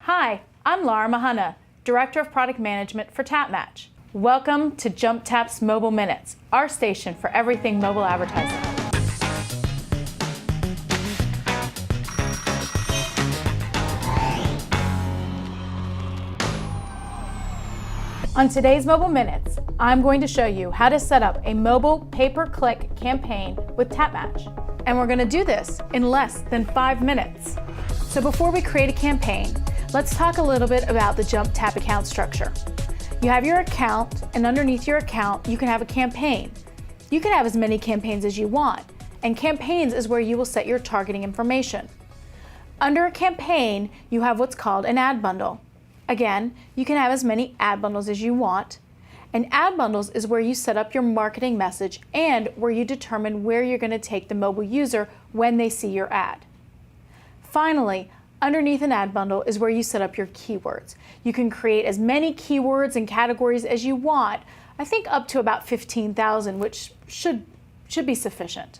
Hi, I'm Laura Mahana, Director of Product Management for tapMatch. Welcome to Jumptap's Mobile Minutes, our station for everything mobile advertising. On today's Mobile Minutes, I'm going to show you how to set up a mobile pay-per-click campaign with tapMatch. And we're going to do this in less than 5 minutes. So before we create a campaign, let's talk a little bit about the Jumptap account structure. You have your account, and underneath your account, you can have a campaign. You can have as many campaigns as you want, and campaigns is where you will set your targeting information. Under a campaign, you have what's called an ad bundle. Again, you can have as many ad bundles as you want, and ad bundles is where you set up your marketing message and where you determine where you're going to take the mobile user when they see your ad. Finally, underneath an ad bundle is where you set up your keywords. You can create as many keywords and categories as you want, I think up to about 15,000, which should be sufficient.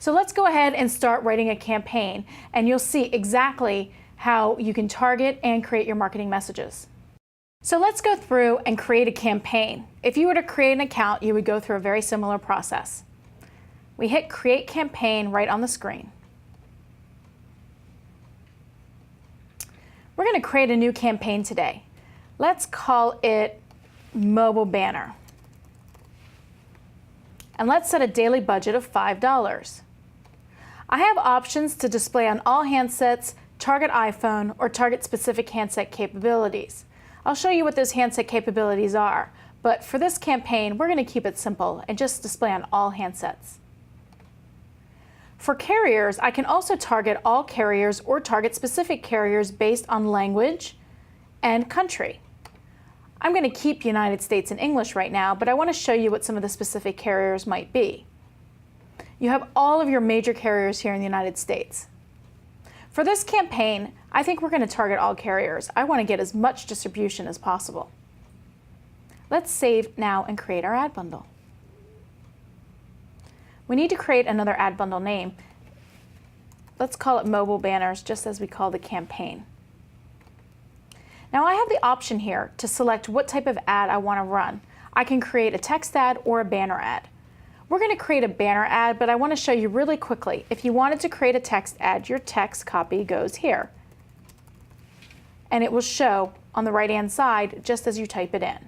So let's go ahead and start writing a campaign, and you'll see exactly how you can target and create your marketing messages. So let's go through and create a campaign. If you were to create an account, you would go through a very similar process. We hit Create Campaign right on the screen. We're going to create a new campaign today. Let's call it Mobile Banner. And let's set a daily budget of $5. I have options to display on all handsets, target iPhone, or target specific handset capabilities. I'll show you what those handset capabilities are, but for this campaign, we're going to keep it simple and just display on all handsets. For carriers, I can also target all carriers or target specific carriers based on language and country. I'm going to keep United States and English right now, but I want to show you what some of the specific carriers might be. You have all of your major carriers here in the United States. For this campaign, I think we're going to target all carriers. I want to get as much distribution as possible. Let's save now and create our ad bundle. We need to create another ad bundle name. Let's call it Mobile Banners, just as we call the campaign. Now I have the option here to select what type of ad I want to run. I can create a text ad or a banner ad. We're going to create a banner ad, but I want to show you really quickly. If you wanted to create a text ad, your text copy goes here. And it will show on the right-hand side just as you type it in.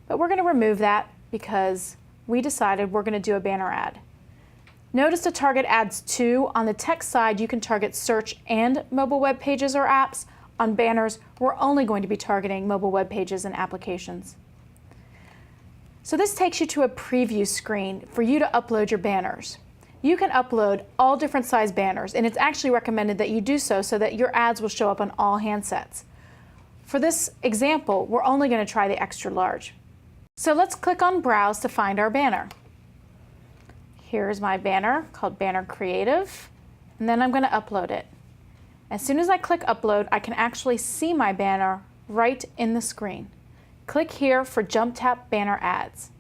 But we're going to remove that because we decided we're going to do a banner ad. Notice to target ads to. On the text side, you can target search and mobile web pages or apps. On banners, we're only going to be targeting mobile web pages and applications. So this takes you to a preview screen for you to upload your banners. You can upload all different size banners, and it's actually recommended that you do so that your ads will show up on all handsets. For this example, we're only going to try the extra large. So let's click on Browse to find our banner. Here's my banner called Banner Creative, and then I'm going to upload it. As soon as I click Upload, I can actually see my banner right in the screen. Click here for Jumptap Banner Ads.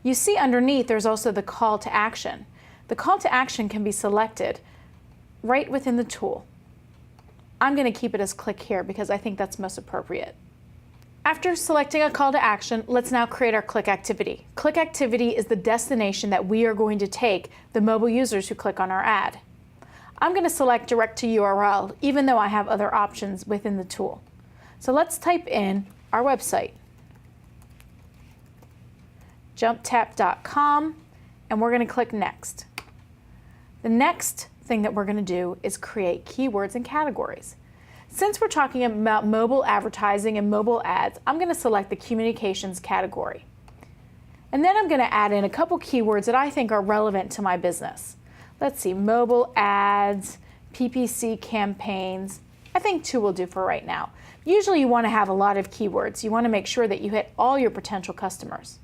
You see underneath there's also the call to action. The call to action can be selected right within the tool. I'm going to keep it as click here because I think that's most appropriate. After selecting a call to action, let's now create our click activity. Click activity is the destination that we are going to take the mobile users who click on our ad. I'm going to select direct to URL, even though I have other options within the tool. So let's type in our website, jumptap.com, and we're going to click Next. The next thing that we're going to do is create keywords and categories. Since we're talking about mobile advertising and mobile ads, I'm going to select the communications category. And then I'm going to add in a couple keywords that I think are relevant to my business. Let's see, mobile ads, PPC campaigns. I think 2 will do for right now. Usually you want to have a lot of keywords. You want to make sure that you hit all your potential customers.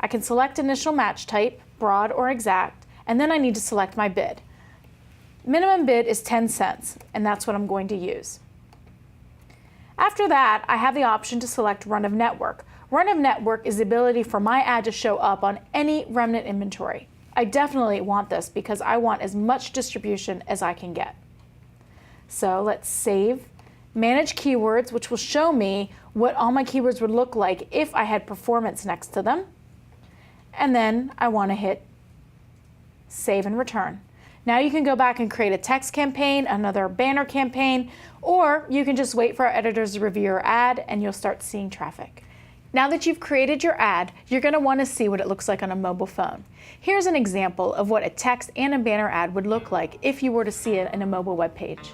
I can select initial match type, broad or exact, and then I need to select my bid. Minimum bid is 10 cents, and that's what I'm going to use. After that, I have the option to select Run of Network. Run of Network is the ability for my ad to show up on any remnant inventory. I definitely want this because I want as much distribution as I can get. So let's save, manage keywords, which will show me what all my keywords would look like if I had performance next to them. And then I want to hit save and return. Now you can go back and create a text campaign, another banner campaign, or you can just wait for our editors to review your ad and you'll start seeing traffic. Now that you've created your ad, you're going to want to see what it looks like on a mobile phone. Here's an example of what a text and a banner ad would look like if you were to see it in a mobile web page.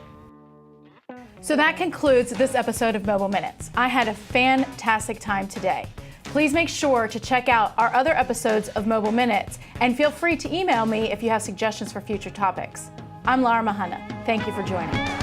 So that concludes this episode of Mobile Minutes. I had a fantastic time today. Please make sure to check out our other episodes of Mobile Minutes and feel free to email me if you have suggestions for future topics. I'm Lara Mahana. Thank you for joining.